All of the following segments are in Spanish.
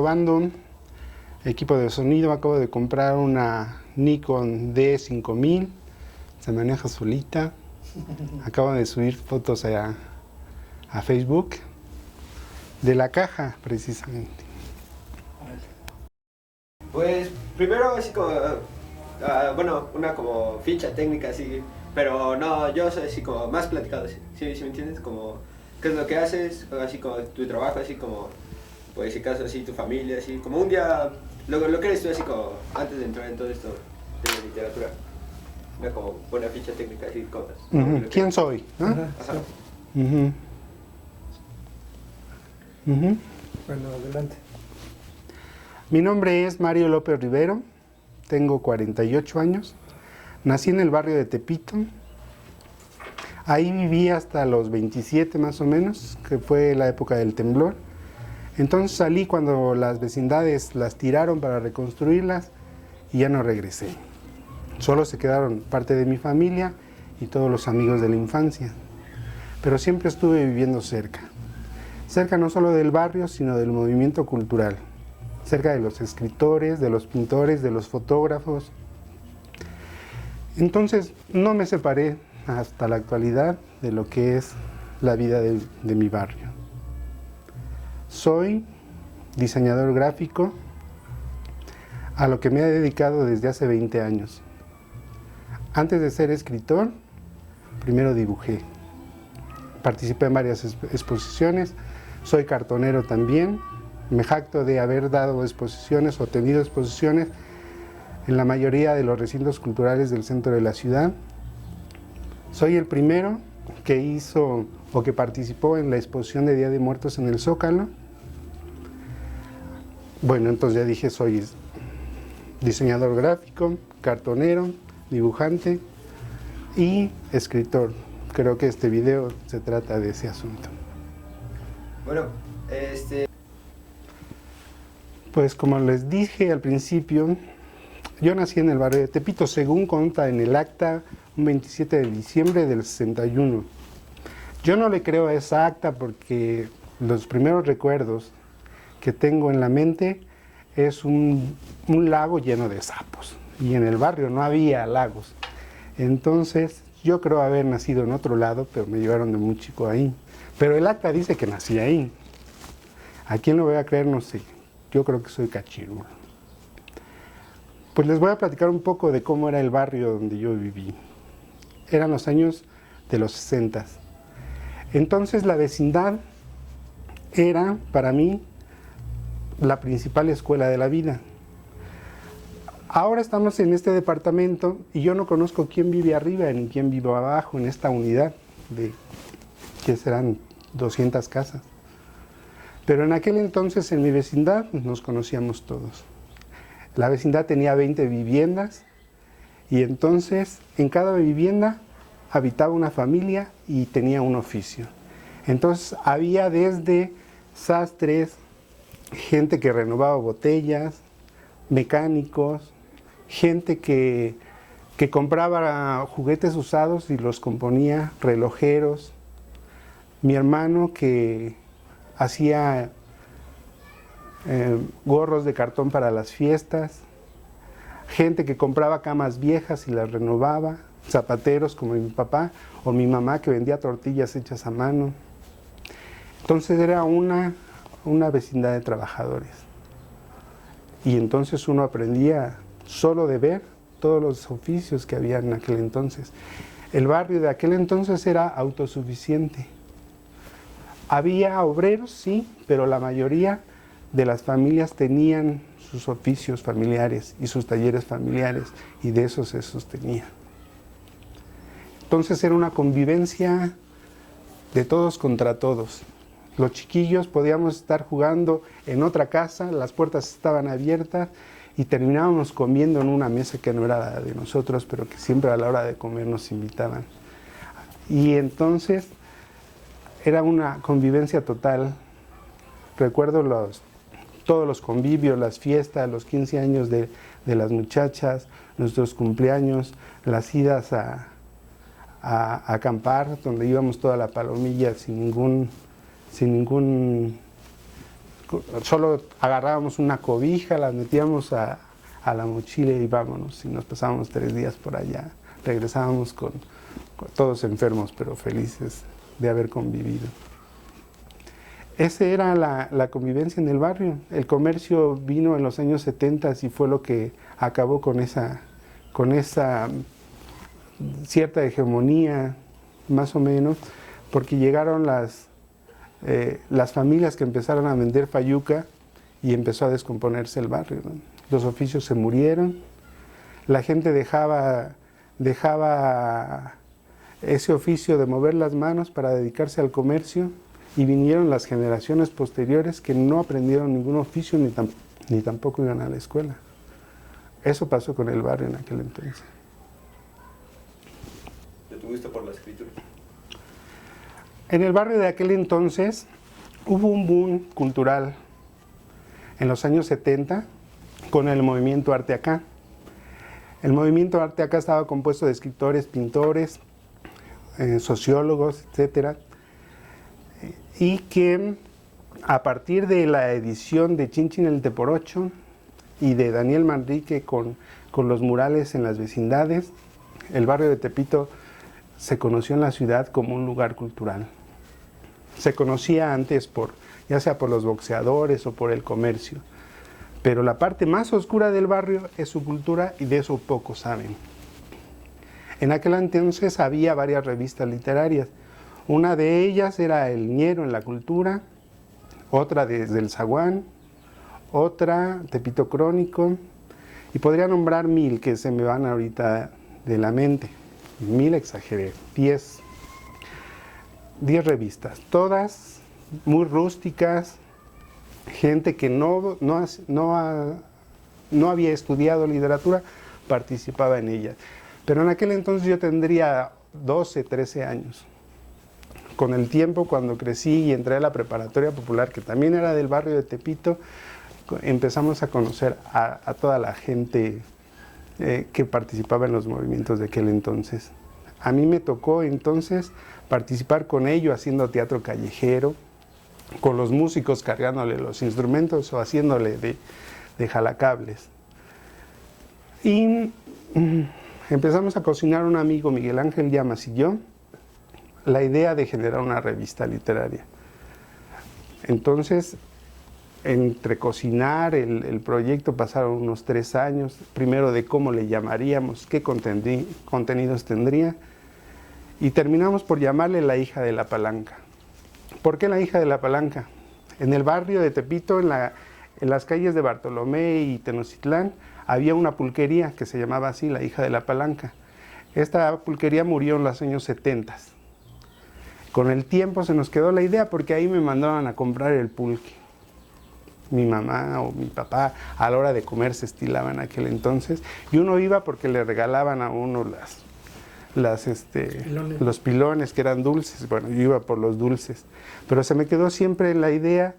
Probando equipo de sonido, acabo de comprar una Nikon D5000, se maneja solita. Acabo de subir fotos a Facebook de la caja, precisamente. Pues primero así como, bueno, una como ficha técnica así, pero no, yo soy así como más platicado, ¿sí me entiendes? Como, ¿qué es lo que haces? Así como tu trabajo, así como, pues si acaso así tu familia, así como un día, lo que eres tú así como, antes de entrar en todo esto de la literatura. Una como buena ficha técnica, así cosas. ¿Quién soy? ¿No? Ajá. Bueno, adelante. Mi nombre es Mario López Rivero, tengo 48 años, nací en el barrio de Tepito, ahí viví hasta los 27 más o menos, que fue la época del temblor. Entonces salí cuando las vecindades las tiraron para reconstruirlas y ya no regresé. Solo se quedaron parte de mi familia y todos los amigos de la infancia, pero siempre estuve viviendo cerca no solo del barrio, sino del movimiento cultural. Cerca de los escritores, de los pintores, de los fotógrafos. Entonces no me separé hasta la actualidad de lo que es la vida de mi barrio. Soy diseñador gráfico, a lo que me he dedicado desde hace 20 años. Antes de ser escritor, primero dibujé. Participé en varias exposiciones, soy cartonero también. Me jacto de haber dado exposiciones o tenido exposiciones en la mayoría de los recintos culturales del centro de la ciudad. Soy el primero que hizo o que participó en la exposición de Día de Muertos en el Zócalo. Bueno, entonces ya dije, soy diseñador gráfico, cartonero, dibujante y escritor. Creo que este video se trata de ese asunto. Bueno, Pues como les dije al principio, yo nací en el barrio de Tepito, según consta en el acta, un 27 de diciembre del 61. Yo no le creo a esa acta porque los primeros recuerdos que tengo en la mente es un lago lleno de sapos. Y en el barrio no había lagos. Entonces, yo creo haber nacido en otro lado, pero me llevaron de muy chico ahí. Pero el acta dice que nací ahí. ¿A quién lo voy a creer? No sé. Yo creo que soy cachirulo. Pues les voy a platicar un poco de cómo era el barrio donde yo viví. Eran los años de los 60. Entonces la vecindad era, para mí, la principal escuela de la vida. Ahora estamos en este departamento y yo no conozco quién vive arriba ni quién vive abajo en esta unidad de, que serán 200 casas. Pero en aquel entonces en mi vecindad nos conocíamos todos. La vecindad tenía 20 viviendas y entonces en cada vivienda habitaba una familia y tenía un oficio. Entonces había desde sastres, gente que renovaba botellas, mecánicos, gente que compraba juguetes usados y los componía, relojeros. Mi hermano que hacía gorros de cartón para las fiestas, gente que compraba camas viejas y las renovaba, zapateros como mi papá o mi mamá que vendía tortillas hechas a mano. Entonces era una vecindad de trabajadores. Y entonces uno aprendía solo de ver todos los oficios que había en aquel entonces. El barrio de aquel entonces era autosuficiente. Había obreros, sí, pero la mayoría de las familias tenían sus oficios familiares y sus talleres familiares, y de eso se sostenía. Entonces era una convivencia de todos contra todos. Los chiquillos podíamos estar jugando en otra casa, las puertas estaban abiertas y terminábamos comiendo en una mesa que no era la de nosotros, pero que siempre a la hora de comer nos invitaban. Y entonces era una convivencia total. Recuerdo todos los convivios, las fiestas, los 15 años de las muchachas, nuestros cumpleaños, las idas a acampar, donde íbamos toda la palomilla sin ningún solo agarrábamos una cobija, la metíamos a la mochila y vámonos. Y nos pasábamos 3 días por allá. Regresábamos con todos enfermos, pero felices de haber convivido. Esa era la convivencia en el barrio. El comercio vino en los años 70 y fue lo que acabó con esa cierta hegemonía, más o menos, porque llegaron las familias que empezaron a vender fayuca y empezó a descomponerse el barrio, ¿no? Los oficios se murieron, la gente dejaba ese oficio de mover las manos para dedicarse al comercio, y vinieron las generaciones posteriores que no aprendieron ningún oficio ni tampoco iban a la escuela. Eso pasó con el barrio en aquel entonces. ¿Te tuviste por la escritura? En el barrio de aquel entonces hubo un boom cultural en los años 70 con el movimiento Arte Acá. El movimiento Arte Acá estaba compuesto de escritores, pintores, sociólogos, etcétera, y que a partir de la edición de Chin el Teporocho y de Daniel Manrique con los murales en las vecindades, el barrio de Tepito se conoció en la ciudad como un lugar cultural. Se conocía antes ya sea por los boxeadores o por el comercio, pero la parte más oscura del barrio es su cultura y de eso pocos saben. En aquel entonces había varias revistas literarias. Una de ellas era El Ñero en la Cultura, otra Desde el Zaguán, otra Tepito Crónico, y podría nombrar 1000 que se me van ahorita de la mente. 1000 exageré, 10 revistas, todas muy rústicas, gente que no había estudiado literatura, participaba en ellas. Pero en aquel entonces yo tendría 12, 13 años. Con el tiempo, cuando crecí y entré a la preparatoria popular, que también era del barrio de Tepito, empezamos a conocer a toda la gente que participaba en los movimientos de aquel entonces. A mí me tocó entonces participar con ellos haciendo teatro callejero, con los músicos cargándole los instrumentos o haciéndole de jalacables. Y empezamos a cocinar un amigo, Miguel Ángel Llamas y yo, la idea de generar una revista literaria. Entonces, entre cocinar el proyecto pasaron unos 3 años, primero de cómo le llamaríamos, qué contenidos tendría, y terminamos por llamarle La Hija de la Palanca. ¿Por qué La Hija de la Palanca? En el barrio de Tepito, en las calles de Bartolomé y Tenochtitlán, había una pulquería que se llamaba así, La Hija de la Palanca. Esta pulquería murió en los años 70. Con el tiempo se nos quedó la idea porque ahí me mandaban a comprar el pulque. Mi mamá o mi papá a la hora de comer se estilaban en aquel entonces y uno iba porque le regalaban a uno los pilones que eran dulces. Bueno, yo iba por los dulces, pero se me quedó siempre la idea,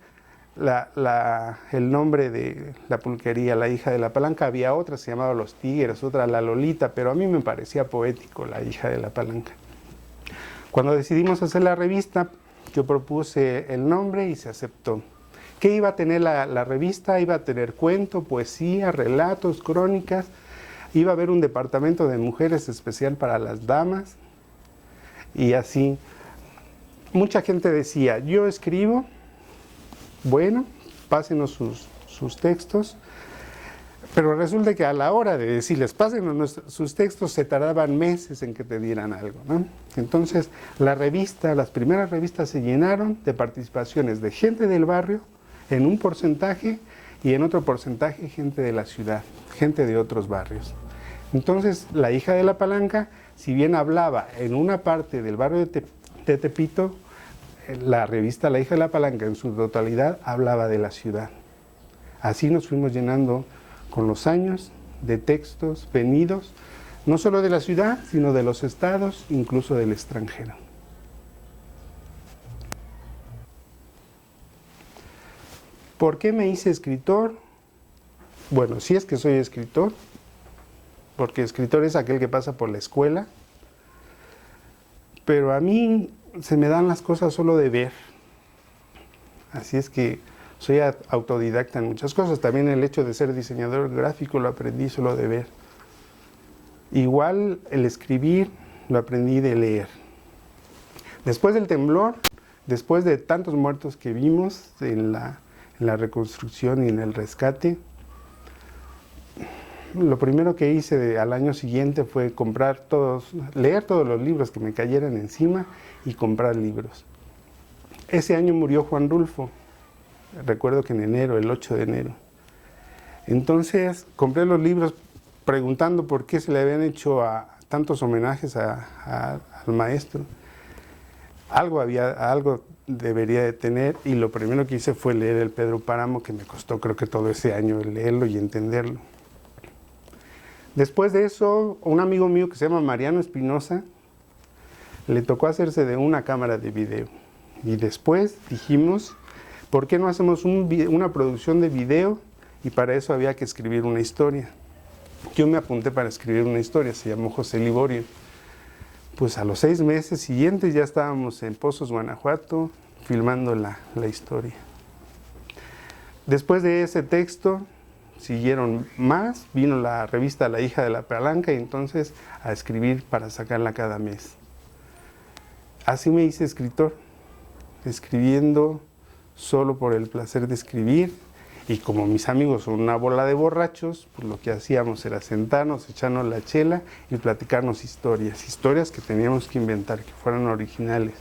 el nombre de la pulquería, La Hija de la Palanca. Había otra, se llamaba Los Tigres, otra La Lolita, pero a mí me parecía poético La Hija de la Palanca. Cuando decidimos hacer la revista, yo propuse el nombre y se aceptó. ¿Qué iba a tener la revista? Iba a tener cuento, poesía, relatos, crónicas. Iba a haber un departamento de mujeres especial para las damas. Y así, mucha gente decía, yo escribo, bueno, pásenos sus textos. Pero resulta que a la hora de decirles, pásenos sus textos, se tardaban meses en que te dieran algo, ¿no? Entonces, las primeras revistas se llenaron de participaciones de gente del barrio, en un porcentaje, y en otro porcentaje gente de la ciudad, gente de otros barrios. Entonces, La Hija de la Palanca, si bien hablaba en una parte del barrio de Tepito, la revista La Hija de la Palanca en su totalidad hablaba de la ciudad. Así nos fuimos llenando con los años de textos venidos, no solo de la ciudad, sino de los estados, incluso del extranjero. ¿Por qué me hice escritor? Bueno, sí es que soy escritor, porque escritor es aquel que pasa por la escuela, pero a mí se me dan las cosas solo de ver. Así es que soy autodidacta en muchas cosas. También el hecho de ser diseñador gráfico lo aprendí solo de ver. Igual el escribir lo aprendí de leer. Después del temblor, después de tantos muertos que vimos en la reconstrucción y en el rescate, lo primero que hice al año siguiente fue leer todos los libros que me cayeran encima y comprar libros. Ese año murió Juan Rulfo, recuerdo que en enero, el 8 de enero. Entonces compré los libros preguntando por qué se le habían hecho tantos homenajes al maestro. Algo debería de tener, y lo primero que hice fue leer el Pedro Páramo, que me costó creo que todo ese año leerlo y entenderlo. Después de eso, un amigo mío que se llama Mariano Espinosa, le tocó hacerse de una cámara de video. Y después dijimos, ¿por qué no hacemos una producción de video? Y para eso había que escribir una historia. Yo me apunté para escribir una historia, se llamó José Liborio. Pues a los 6 meses siguientes ya estábamos en Pozos, Guanajuato, filmando la historia. Después de ese texto siguieron más, vino la revista La hija de la palanca, y entonces a escribir para sacarla cada mes. Así me hice escritor, escribiendo solo por el placer de escribir, y como mis amigos son una bola de borrachos, pues lo que hacíamos era sentarnos, echarnos la chela y platicarnos historias que teníamos que inventar, que fueran originales.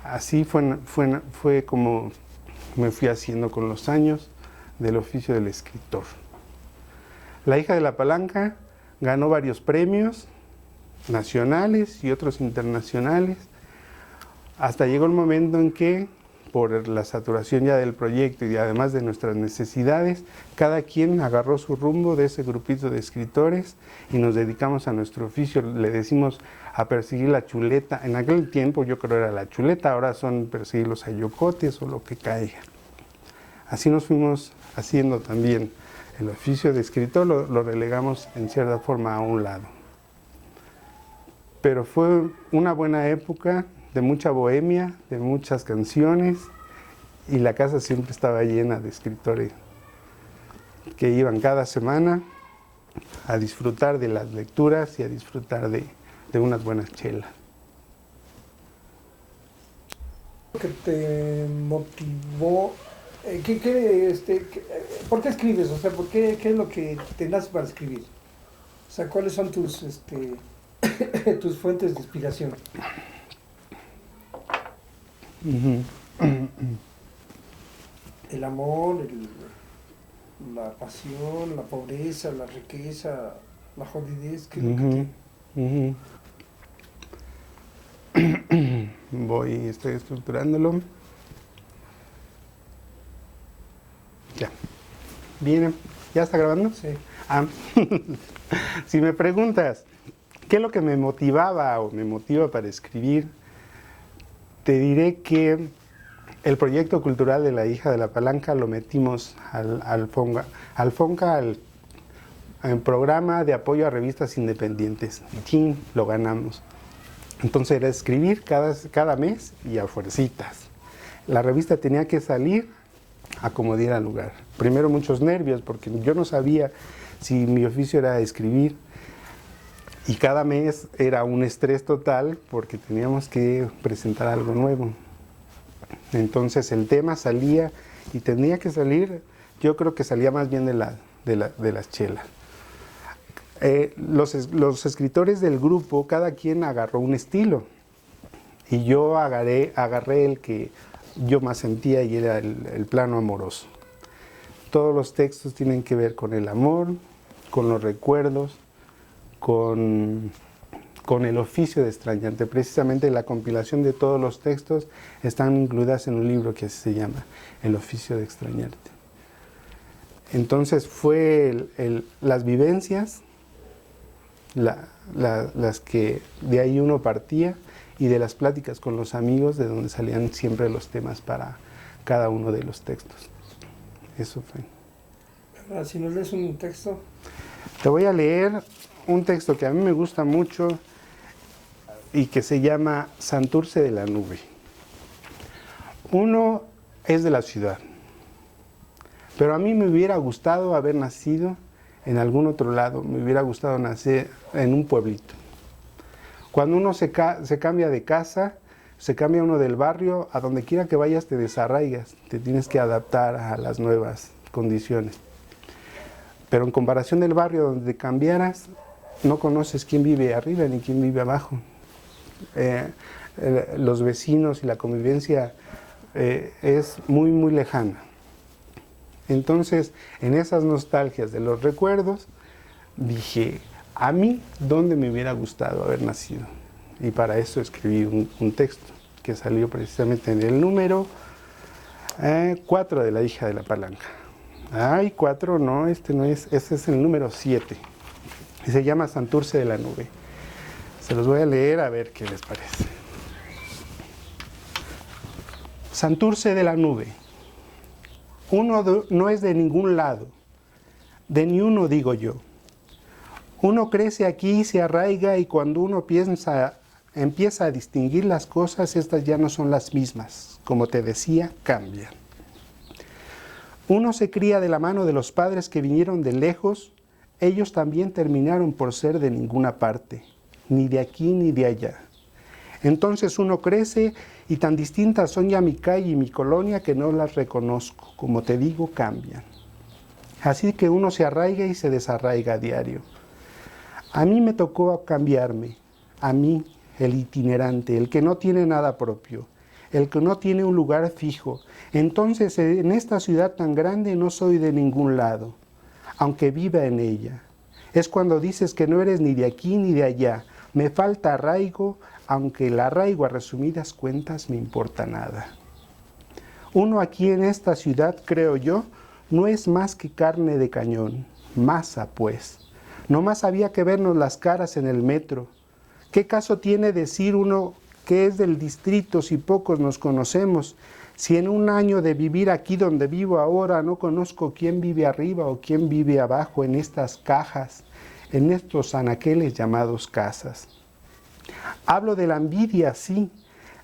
Así fue como me fui haciendo con los años del oficio del escritor. La hija de la palanca ganó varios premios nacionales y otros internacionales, hasta llegó el momento en que, por la saturación ya del proyecto y además de nuestras necesidades, cada quien agarró su rumbo de ese grupito de escritores y nos dedicamos a nuestro oficio. Le decimos a perseguir la chuleta. En aquel tiempo yo creo era la chuleta, ahora son perseguir los ayocotes o lo que caiga. Así nos fuimos haciendo también. El oficio de escritor lo relegamos en cierta forma a un lado. Pero fue una buena época de mucha bohemia, de muchas canciones, y la casa siempre estaba llena de escritores que iban cada semana a disfrutar de las lecturas y a disfrutar de unas buenas chelas. ¿Qué te motivó? ¿Por qué escribes? O sea, ¿qué es lo que te nace para escribir? O sea, ¿cuáles son tus fuentes de inspiración? El amor, la pasión, la pobreza, la riqueza, la jodidez, ¿qué es lo que Estoy estructurándolo. Ya. Viene. ¿Ya está grabando? Sí. Si me preguntas, ¿qué es lo que me motivaba o me motiva para escribir? Te diré que el proyecto cultural de La hija de la palanca lo metimos al FONCA, al programa de apoyo a revistas independientes. Y lo ganamos. Entonces era escribir cada mes y a fuercitas. La revista tenía que salir a como diera lugar. Primero muchos nervios porque yo no sabía si mi oficio era escribir. Y cada mes era un estrés total porque teníamos que presentar algo nuevo. Entonces el tema salía y tenía que salir, yo creo que salía más bien de las chelas. Los escritores del grupo, cada quien agarró un estilo. Y yo agarré el que yo más sentía, y era el plano amoroso. Todos los textos tienen que ver con el amor, con los recuerdos, con el oficio de extrañarte. Precisamente la compilación de todos los textos están incluidas en un libro que se llama El oficio de extrañarte. Entonces fue las vivencias las que de ahí uno partía, y de las pláticas con los amigos, de donde salían siempre los temas para cada uno de los textos. Eso fue. Si nos lees un texto. Te voy a leer un texto que a mí me gusta mucho y que se llama Santurce de la nube. Uno es de la ciudad, Pero a mí me hubiera gustado haber nacido en algún otro lado, me hubiera gustado nacer en un pueblito. Cuando uno se cambia de casa, se cambia uno del barrio, a donde quiera que vayas te desarraigas, te tienes que adaptar a las nuevas condiciones. Pero en comparación del barrio donde cambiaras, no conoces quién vive arriba ni quién vive abajo. Los vecinos y la convivencia es muy, muy lejana. Entonces, en esas nostalgias de los recuerdos, dije, a mí, ¿dónde me hubiera gustado haber nacido? Y para eso escribí un texto que salió precisamente en el número 4 de La hija de la palanca. Ay, 4, no, este no es, este es el número 7. Y se llama Santurce de la nube. Se los voy a leer a ver qué les parece. Santurce de la nube. Uno no es de ningún lado, de ni uno digo yo. Uno crece aquí y se arraiga, y cuando uno empieza a distinguir las cosas, estas ya no son las mismas. Como te decía, cambian. Uno se cría de la mano de los padres que vinieron de lejos. Ellos también terminaron por ser de ninguna parte, ni de aquí ni de allá. Entonces uno crece y tan distintas son ya mi calle y mi colonia que no las reconozco. Como te digo, cambian. Así que uno se arraiga y se desarraiga a diario. A mí me tocó cambiarme, a mí, el itinerante, el que no tiene nada propio, el que no tiene un lugar fijo. Entonces en esta ciudad tan grande no soy de ningún lado, aunque viva en ella. Es cuando dices que no eres ni de aquí ni de allá. Me falta arraigo, aunque el arraigo a resumidas cuentas me importa nada. Uno aquí en esta ciudad, creo yo, no es más que carne de cañón, masa pues. No más había que vernos las caras en el metro. ¿Qué caso tiene decir uno que es del distrito si pocos nos conocemos? Si en un año de vivir aquí donde vivo ahora no conozco quién vive arriba o quién vive abajo en estas cajas, en estos anaqueles llamados casas. Hablo de la envidia, sí,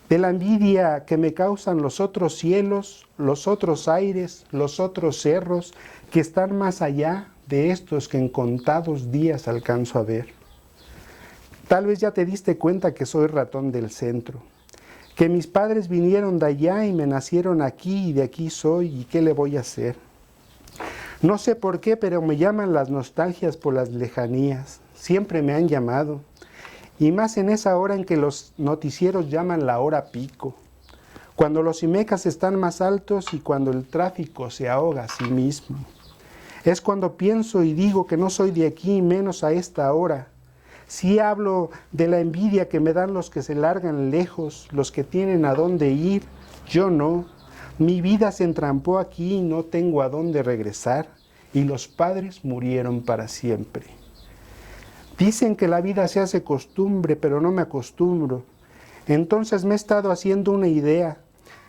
de la envidia que me causan los otros cielos, los otros aires, los otros cerros que están más allá de estos que en contados días alcanzo a ver. Tal vez ya te diste cuenta que soy ratón del centro, que mis padres vinieron de allá y me nacieron aquí y de aquí soy, y qué le voy a hacer. No sé por qué, pero me llaman las nostalgias por las lejanías, siempre me han llamado, y más en esa hora en que los noticieros llaman la hora pico, cuando los imecas están más altos y cuando el tráfico se ahoga a sí mismo. Es cuando pienso y digo que no soy de aquí, menos a esta hora. Sí hablo de la envidia que me dan los que se largan lejos, los que tienen a dónde ir, yo no. Mi vida se entrampó aquí y no tengo a dónde regresar, y los padres murieron para siempre. Dicen que la vida se hace costumbre, pero no me acostumbro. Entonces me he estado haciendo una idea,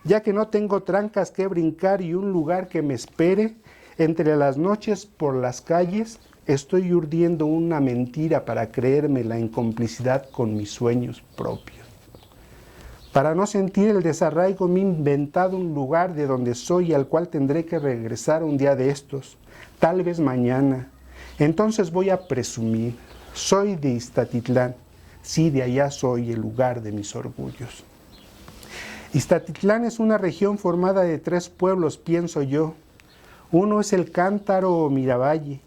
ya que no tengo trancas que brincar y un lugar que me espere, entre las noches por las calles, estoy urdiendo una mentira para creérmela en complicidad con mis sueños propios. Para no sentir el desarraigo me he inventado un lugar de donde soy y al cual tendré que regresar un día de estos, tal vez mañana. Entonces voy a presumir, soy de Iztatitlán, sí, de allá soy el lugar de mis orgullos. Iztatitlán es una región formada de 3 pueblos, pienso yo. Uno es el Cántaro o Miravalle,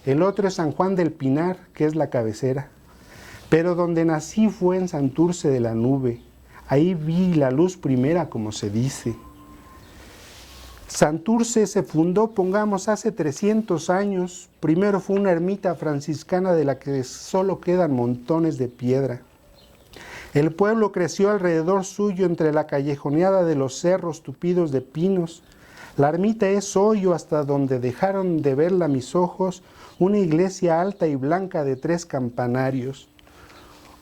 el otro es San Juan del Pinar, que es la cabecera. Pero donde nací fue en Santurce de la Nube. Ahí vi la luz primera, como se dice. Santurce se fundó, pongamos, hace 300 años. Primero fue una ermita franciscana de la que solo quedan montones de piedra. El pueblo creció alrededor suyo entre la callejoneada de los cerros tupidos de pinos. La ermita es hoy, o hasta donde dejaron de verla mis ojos, una iglesia alta y blanca de 3 campanarios.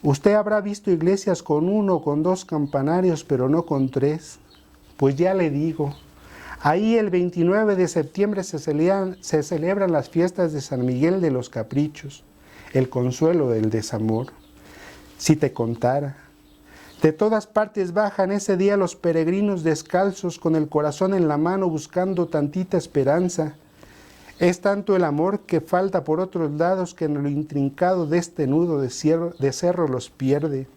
Usted habrá visto iglesias con 1 o con 2 campanarios, pero no con 3. Pues ya le digo, ahí el 29 de septiembre se celebran las fiestas de San Miguel de los Caprichos, el consuelo del desamor. Si te contara, De todas partes bajan ese día los peregrinos descalzos con el corazón en la mano buscando tantita esperanza. Es tanto el amor que falta por otros lados que en lo intrincado de este nudo de cerro los pierde.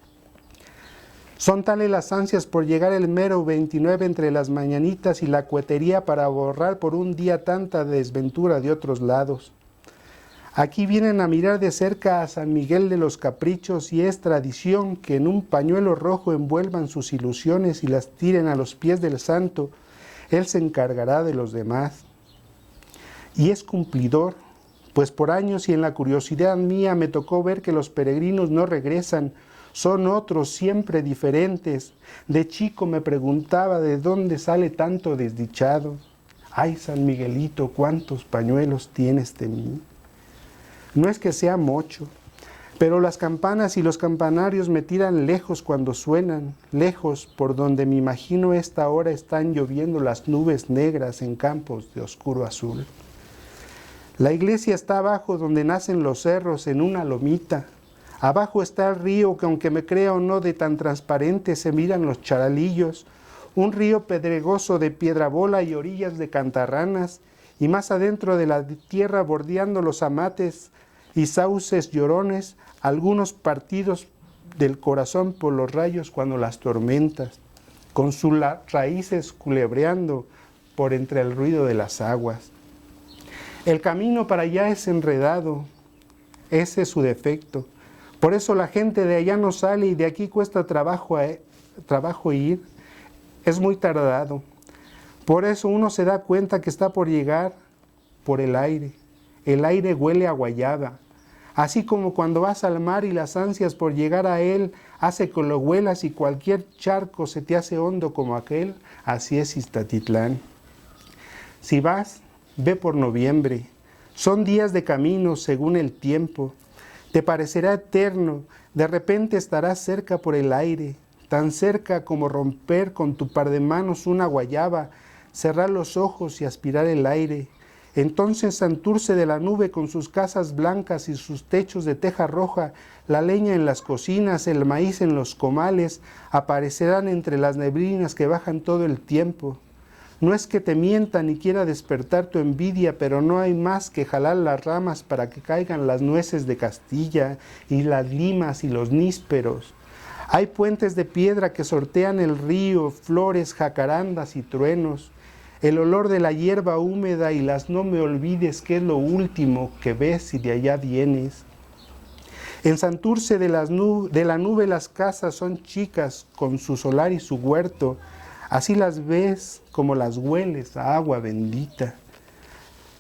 Son tales las ansias por llegar el mero 29 entre las mañanitas y la cuetería para borrar por un día tanta desventura de otros lados. Aquí vienen a mirar de cerca a San Miguel de los Caprichos y es tradición que en un pañuelo rojo envuelvan sus ilusiones y las tiren a los pies del santo. Él se encargará de los demás. Y es cumplidor, pues por años y en la curiosidad mía me tocó ver que los peregrinos no regresan, son otros siempre diferentes. De chico me preguntaba de dónde sale tanto desdichado. Ay, San Miguelito, cuántos pañuelos tienes de mí. No es que sea mocho, pero las campanas y los campanarios me tiran lejos cuando suenan, lejos por donde me imagino esta hora están lloviendo las nubes negras en campos de oscuro azul. La iglesia está abajo donde nacen los cerros en una lomita. Abajo está el río que aunque me crea o no de tan transparente se miran los charalillos, un río pedregoso de piedra bola y orillas de cantarranas, y más adentro de la tierra bordeando los amates y sauces llorones, algunos partidos del corazón por los rayos cuando las tormentas, con sus raíces culebreando por entre el ruido de las aguas. El camino para allá es enredado, ese es su defecto. Por eso la gente de allá no sale y de aquí cuesta trabajo ir, es muy tardado. Por eso uno se da cuenta que está por llegar por el aire. El aire huele a guayaba. Así como cuando vas al mar y las ansias por llegar a él hace que lo huelas y cualquier charco se te hace hondo como aquel, así es Iztatitlán. Si vas, ve por noviembre. Son días de camino según el tiempo. Te parecerá eterno, de repente estarás cerca por el aire, tan cerca como romper con tu par de manos una guayaba, cerrar los ojos y aspirar el aire. Entonces Santurce de la nube con sus casas blancas y sus techos de teja roja, la leña en las cocinas, el maíz en los comales, aparecerán entre las neblinas que bajan todo el tiempo. No es que te mienta ni quiera despertar tu envidia, pero no hay más que jalar las ramas para que caigan las nueces de Castilla y las limas y los nísperos. Hay puentes de piedra que sortean el río, flores, jacarandas y truenos. El olor de la hierba húmeda y las no me olvides que es lo último que ves y de allá vienes. En Santurce de la nube las casas son chicas con su solar y su huerto. Así las ves como las hueles a agua bendita.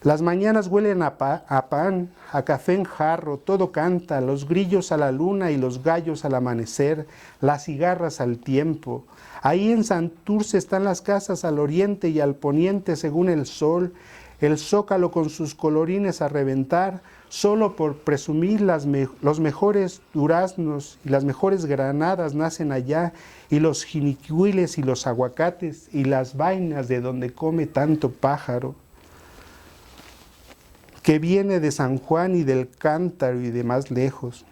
Las mañanas huelen a pan, a café en jarro, todo canta, los grillos a la luna y los gallos al amanecer, las cigarras al tiempo. Ahí en Santurce están las casas al oriente y al poniente según el sol, el zócalo con sus colorines a reventar, solo por presumir los mejores duraznos y las mejores granadas nacen allá, y los jinicuiles y los aguacates y las vainas de donde come tanto pájaro, que viene de San Juan y del Cántaro y de más lejos.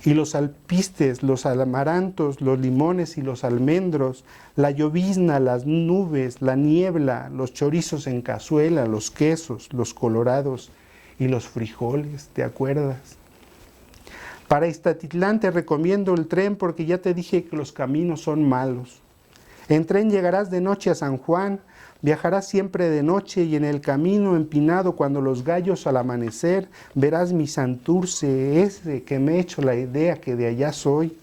Y los alpistes, los amarantos, los limones y los almendros, la llovizna, las nubes, la niebla, los chorizos en cazuela, los quesos, los colorados y los frijoles, ¿te acuerdas? Para Iztatitlán te recomiendo el tren porque ya te dije que los caminos son malos. En tren llegarás de noche a San Juan, viajarás siempre de noche y en el camino empinado cuando los gallos al amanecer verás mi Santurce, ese que me he hecho la idea que de allá soy,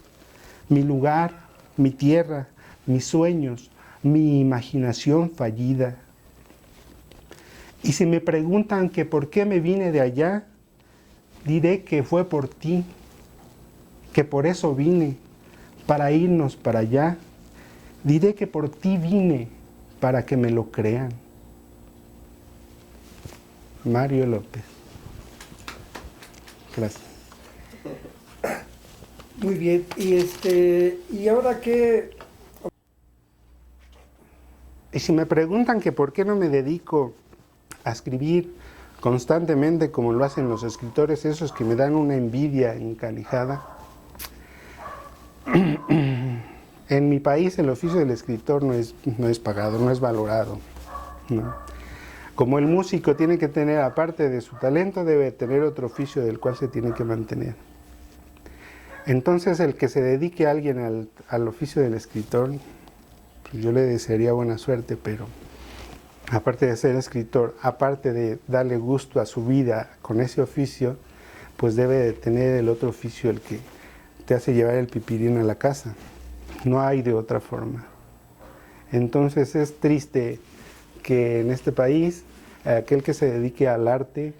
mi lugar, mi tierra, mis sueños, mi imaginación fallida. Y si me preguntan que por qué me vine de allá, diré que fue por ti, que por eso vine, para irnos para allá. Diré que por ti vine, para que me lo crean. Mario López. Gracias. Muy bien. ¿Y ahora qué? Y si me preguntan que por qué no me dedico a escribir constantemente como lo hacen los escritores, esos que me dan una envidia encalijada, En mi país el oficio del escritor no es pagado, no es valorado, ¿no? Como el músico tiene que tener, aparte de su talento, debe tener otro oficio del cual se tiene que mantener. Entonces el que se dedique a alguien al oficio del escritor, pues yo le desearía buena suerte, pero aparte de ser escritor, aparte de darle gusto a su vida con ese oficio, pues debe de tener el otro oficio, el que te hace llevar el pipirín a la casa. No hay de otra forma. Entonces es triste que en este país aquel que se dedique al arte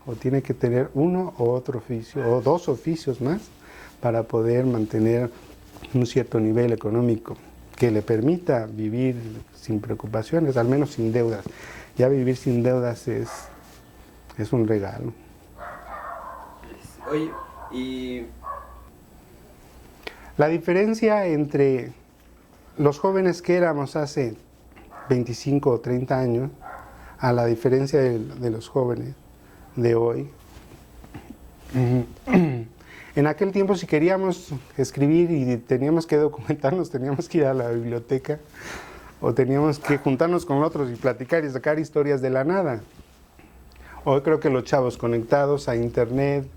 o tiene que tener uno o otro oficio o dos oficios más para poder mantener un cierto nivel económico que le permita vivir sin preocupaciones, al menos sin deudas. Ya vivir sin deudas es un regalo. Oye, y La diferencia entre los jóvenes que éramos hace 25 o 30 años a la diferencia de los jóvenes de hoy. En aquel tiempo, si queríamos escribir y teníamos que documentarnos, teníamos que ir a la biblioteca o teníamos que juntarnos con otros y platicar y sacar historias de la nada. Hoy creo que los chavos conectados a internet,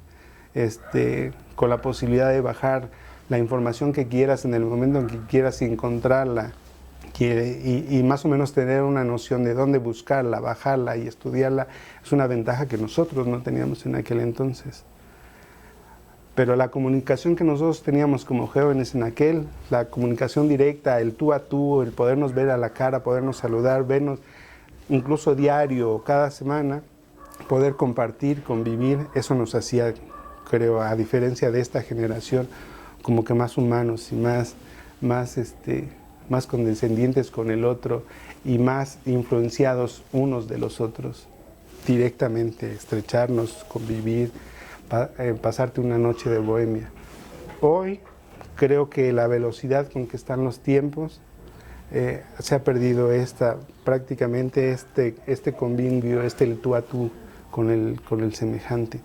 con la posibilidad de bajar la información que quieras en el momento en que quieras y encontrarla, y más o menos tener una noción de dónde buscarla, bajarla y estudiarla, es una ventaja que nosotros no teníamos en aquel entonces. Pero la comunicación que nosotros teníamos como jóvenes en aquel, la comunicación directa, el tú a tú, el podernos ver a la cara, podernos saludar, vernos incluso diario, cada semana, poder compartir, convivir, eso nos hacía, creo, a diferencia de esta generación, como que más humanos y más condescendientes con el otro y más influenciados unos de los otros, directamente, estrecharnos, convivir, pasarte una noche de bohemia. Hoy creo que la velocidad con que están los tiempos, se ha perdido prácticamente este convivio, el tú a tú con el semejante.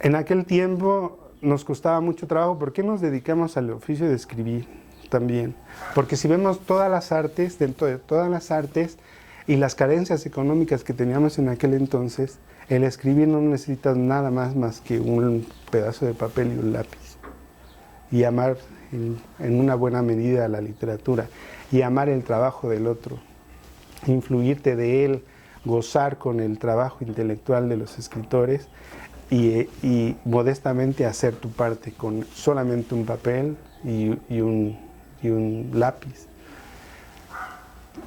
En aquel tiempo nos costaba mucho trabajo. ¿Por qué nos dedicamos al oficio de escribir también? Porque si vemos todas las artes, dentro de todas las artes y las carencias económicas que teníamos en aquel entonces, el escribir no necesitas nada más que un pedazo de papel y un lápiz. Y amar en una buena medida la literatura y amar el trabajo del otro, influirte de él, gozar con el trabajo intelectual de los escritores y modestamente hacer tu parte con solamente un papel y un lápiz.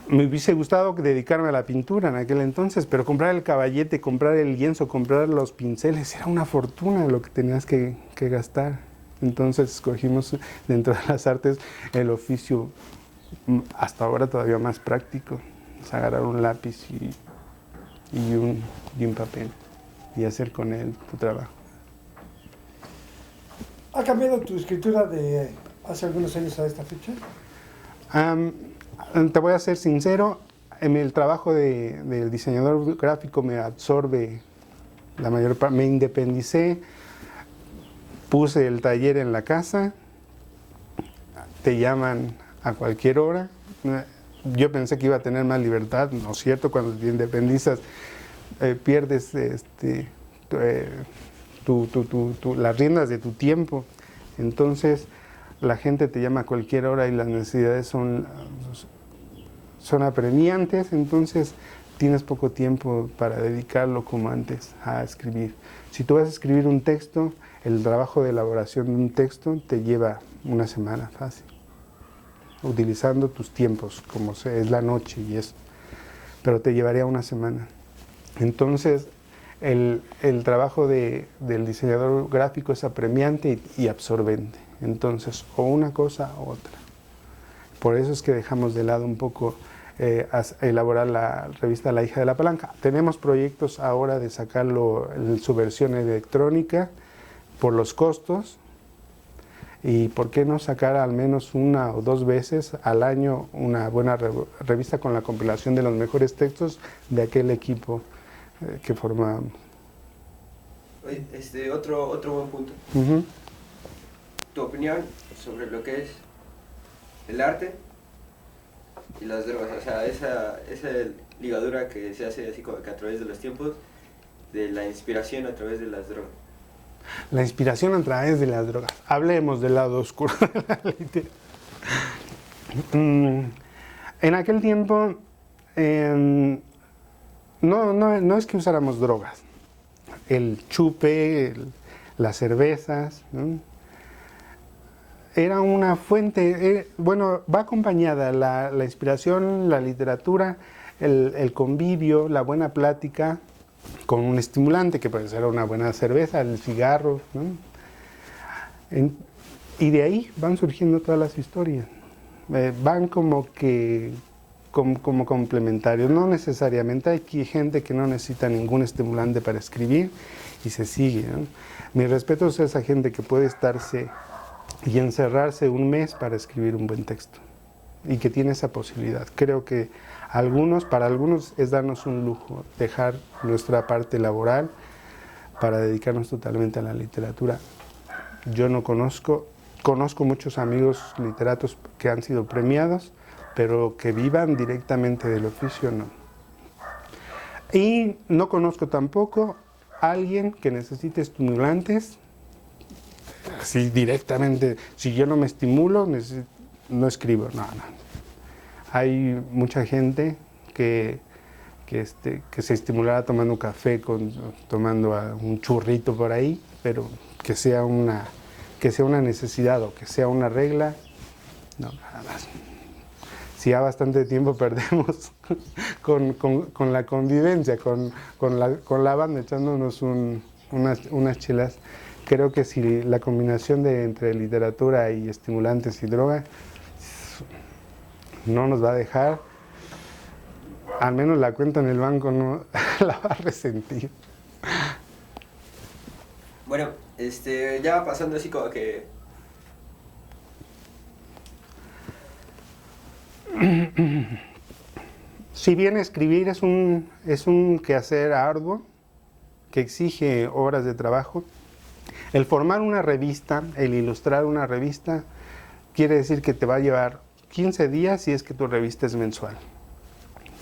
Me hubiese gustado dedicarme a la pintura en aquel entonces, pero comprar el caballete, comprar el lienzo, comprar los pinceles, era una fortuna lo que tenías que gastar. Entonces escogimos dentro de las artes el oficio hasta ahora todavía más práctico, es agarrar un lápiz y un papel y hacer con él tu trabajo. ¿Ha cambiado tu escritura de hace algunos años a esta fecha? Te voy a ser sincero, en el trabajo del diseñador gráfico me absorbe la mayor parte, me independicé, puse el taller en la casa, te llaman a cualquier hora. Yo pensé que iba a tener más libertad, ¿no es cierto? Cuando te independizas, pierdes las riendas de tu tiempo. Entonces, la gente te llama a cualquier hora y las necesidades son apremiantes, entonces tienes poco tiempo para dedicarlo como antes a escribir. Si tú vas a escribir un texto, el trabajo de elaboración de un texto te lleva una semana fácil, utilizando tus tiempos, como es la noche y eso, pero te llevaría una semana. Entonces, el trabajo del diseñador gráfico es apremiante y absorbente. Entonces, o una cosa o otra. Por eso es que dejamos de lado un poco elaborar la revista La Hija de la Palanca. Tenemos proyectos ahora de sacarlo en su versión electrónica por los costos, y por qué no sacar al menos una o dos veces al año una buena revista con la compilación de los mejores textos de aquel equipo que formábamos. Oye, otro buen punto. tu opinión sobre lo que es el arte y las drogas, o sea, esa ligadura que se hace así como que a través de los tiempos, de la inspiración a través de las drogas. La inspiración a través de las drogas. Hablemos del lado oscuro de la literatura. En aquel tiempo, no es que usáramos drogas. El chupe, las cervezas, ¿no? Era una fuente, bueno, va acompañada la inspiración, la literatura, el convivio, la buena plática, con un estimulante que puede ser una buena cerveza, el cigarro, ¿no? Y de ahí van surgiendo todas las historias. Van como complementarios, no necesariamente. Hay gente que no necesita ningún estimulante para escribir y se sigue, ¿no? Mi respeto es a esa gente que puede estarse y encerrarse un mes para escribir un buen texto y que tiene esa posibilidad. Creo que para algunos es darnos un lujo, dejar nuestra parte laboral para dedicarnos totalmente a la literatura. Yo no conozco muchos amigos literatos que han sido premiados, pero que vivan directamente del oficio, no. Y no conozco tampoco a alguien que necesite estimulantes, así directamente. Si yo no me estimulo, no escribo, no. Hay mucha gente que se estimulará tomando café, tomando un churrito por ahí, pero que sea una necesidad o que sea una regla, no, nada más. Si ya bastante tiempo perdemos con la convivencia, con la banda, echándonos unas chelas, creo que si la combinación entre literatura y estimulantes y droga no nos va a dejar, al menos la cuenta en el banco no la va a resentir. Bueno, ya pasando así como que... Si bien escribir es un quehacer arduo que exige horas de trabajo, el formar una revista, el ilustrar una revista, quiere decir que te va a llevar 15 días si es que tu revista es mensual.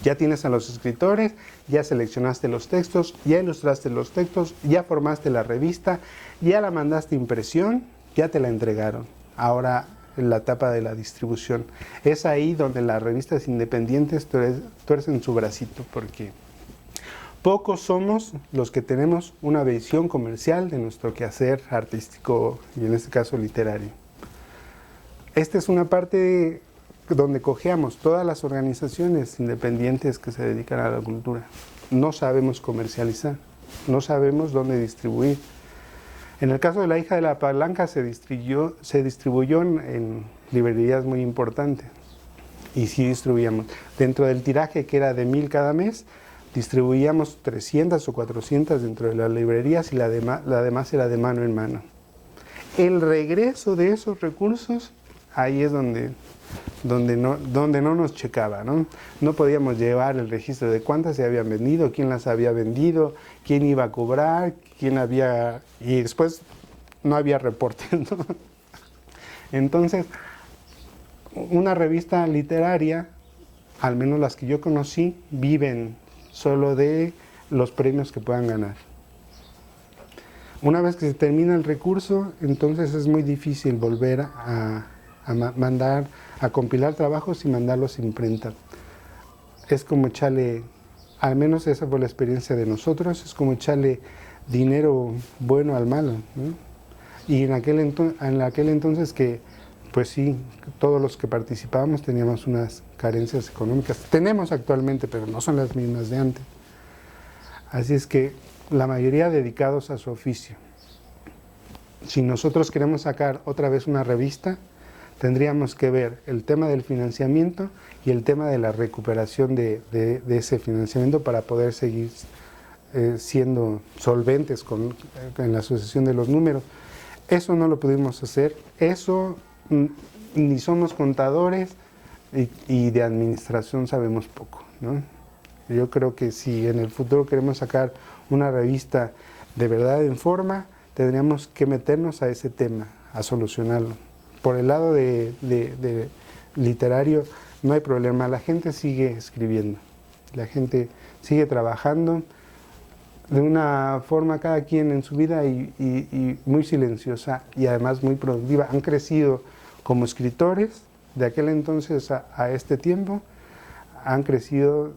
Ya tienes a los escritores, ya seleccionaste los textos, ya ilustraste los textos, ya formaste la revista, ya la mandaste a impresión, ya te la entregaron. Ahora la etapa de la distribución. Es ahí donde las revistas independientes tuercen su bracito, porque pocos somos los que tenemos una visión comercial de nuestro quehacer artístico y en este caso literario. Esta es una parte donde cojeamos todas las organizaciones independientes que se dedican a la cultura. No sabemos comercializar, no sabemos dónde distribuir. En el caso de La hija de la palanca se distribuyó en librerías muy importantes y sí distribuíamos. Dentro del tiraje que era de 1000 cada mes, distribuíamos 300 o 400 dentro de las librerías y la demás era de mano en mano. El regreso de esos recursos, ahí es donde no nos checaba, ¿no? No podíamos llevar el registro de cuántas se habían vendido, quién las había vendido, quién iba a cobrar, y después no había reportes, ¿no? Entonces, una revista literaria, al menos las que yo conocí, viven solo de los premios que puedan ganar. Una vez que se termina el recurso, entonces es muy difícil volver a compilar trabajos y mandarlos a imprenta. Es como echarle, al menos esa fue la experiencia de nosotros, es como echarle dinero bueno al malo, ¿no? Y en aquel entonces que, pues sí, todos los que participábamos teníamos unas carencias económicas. Tenemos actualmente, pero no son las mismas de antes. Así es que la mayoría dedicados a su oficio. Si nosotros queremos sacar otra vez una revista, tendríamos que ver el tema del financiamiento y el tema de la recuperación de ese financiamiento para poder seguir siendo solventes en la sucesión de los números. Eso no lo pudimos hacer, eso ni somos contadores y de administración sabemos poco, ¿no? Yo creo que si en el futuro queremos sacar una revista de verdad en forma, tendríamos que meternos a ese tema, a solucionarlo. Por el lado de literario no hay problema, la gente sigue escribiendo, la gente sigue trabajando de una forma cada quien en su vida y muy silenciosa y además muy productiva. Han crecido como escritores de aquel entonces a este tiempo, han crecido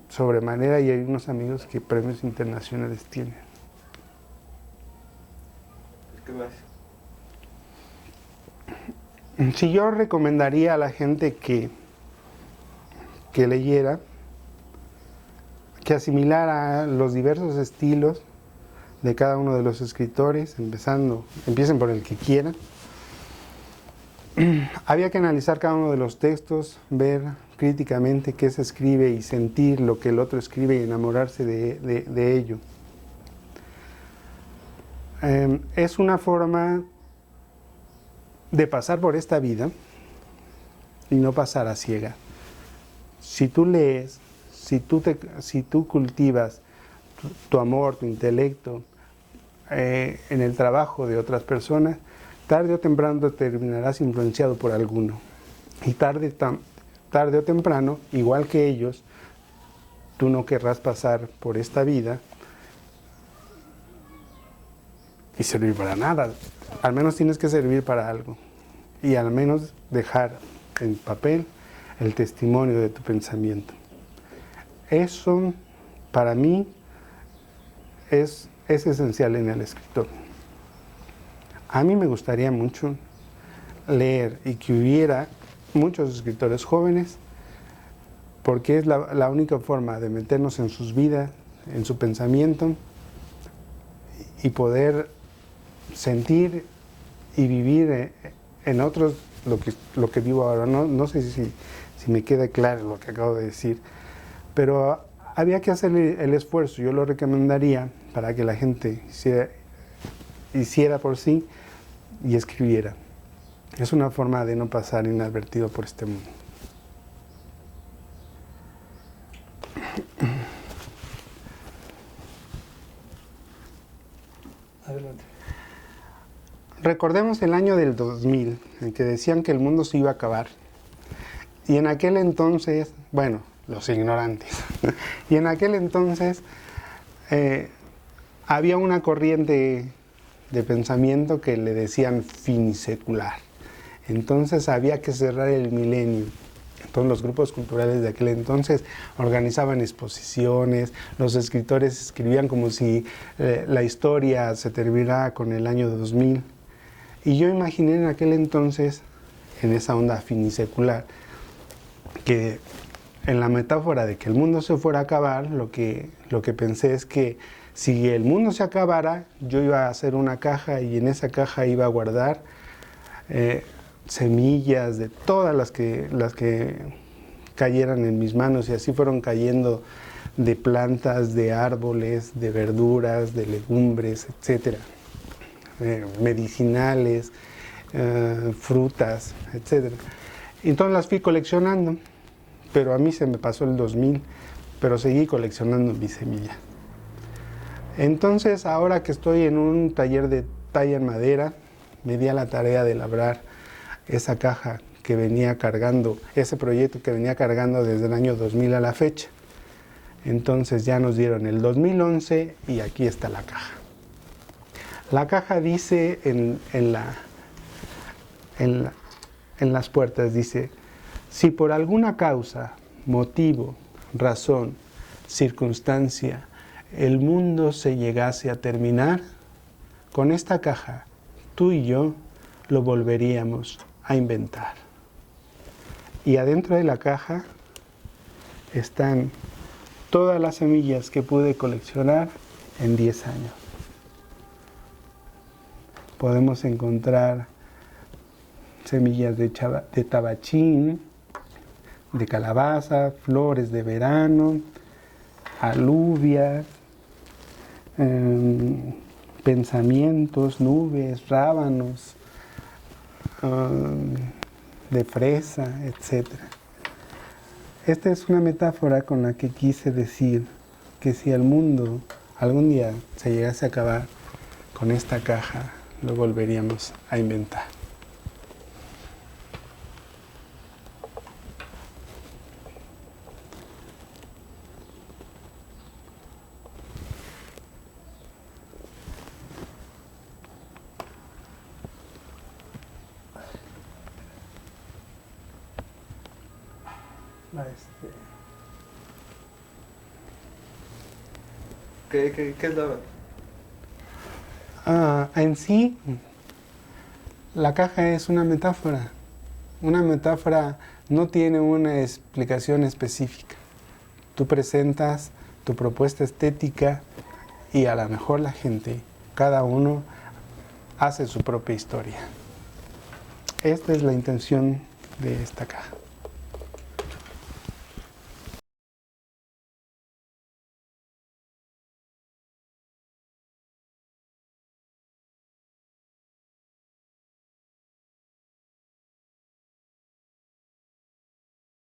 sobremanera y hay unos amigos que premios internacionales tienen. ¿Qué más? Si yo recomendaría a la gente que leyera, que asimilara los diversos estilos de cada uno de los escritores, empiecen por el que quieran. Había que analizar cada uno de los textos, ver críticamente qué se escribe y sentir lo que el otro escribe y enamorarse de ello. Es una forma de pasar por esta vida y no pasar a ciega. Si tú lees, si tú cultivas tu amor, tu intelecto en el trabajo de otras personas, tarde o temprano terminarás influenciado por alguno. Y tarde o temprano, igual que ellos, tú no querrás pasar por esta vida y servir para nada. Al menos tienes que servir para algo. Y al menos dejar en papel el testimonio de tu pensamiento. Eso, para mí, es esencial en el escritor. A mí me gustaría mucho leer y que hubiera muchos escritores jóvenes, porque es la única forma de meternos en sus vidas, en su pensamiento, y poder sentir y vivir en otros lo que vivo ahora. No sé si me queda claro lo que acabo de decir, pero había que hacer el esfuerzo. Yo lo recomendaría para que la gente hiciera por sí y escribiera. Es una forma de no pasar inadvertido por este mundo. Adelante. Recordemos el año del 2000, en que decían que el mundo se iba a acabar. Y en aquel entonces, bueno, los ignorantes, y en aquel entonces había una corriente de pensamiento que le decían finisecular. Entonces había que cerrar el milenio. Entonces los grupos culturales de aquel entonces organizaban exposiciones, los escritores escribían como si la historia se terminara con el año 2000. Y yo imaginé en aquel entonces, en esa onda finisecular, que en la metáfora de que el mundo se fuera a acabar, lo que pensé es que si el mundo se acabara, yo iba a hacer una caja y en esa caja iba a guardar semillas de todas las que cayeran en mis manos, y así fueron cayendo de plantas, de árboles, de verduras, de legumbres, etcétera, medicinales, frutas, etcétera. Entonces las fui coleccionando, pero a mí se me pasó el 2000, pero seguí coleccionando mi semilla. Entonces, ahora que estoy en un taller de talla en madera, me di a la tarea de labrar esa caja que venía cargando, ese proyecto que venía cargando desde el año 2000 a la fecha. Entonces ya nos dieron el 2011 y aquí está la caja. La caja dice en las puertas, dice: si por alguna causa, motivo, razón, circunstancia, el mundo se llegase a terminar, con esta caja, tú y yo lo volveríamos a inventar. Y adentro de la caja están todas las semillas que pude coleccionar en 10 años. Podemos encontrar semillas de tabachín, de calabaza, flores de verano, alubias, pensamientos, nubes, rábanos, de fresa, etc. Esta es una metáfora con la que quise decir que si el mundo algún día se llegase a acabar, con esta caja lo volveríamos a inventar. ¿Qué es lo...? En sí, la caja es una metáfora. Una metáfora no tiene una explicación específica. Tú presentas tu propuesta estética y a lo mejor la gente, cada uno, hace su propia historia. Esta es la intención de esta caja.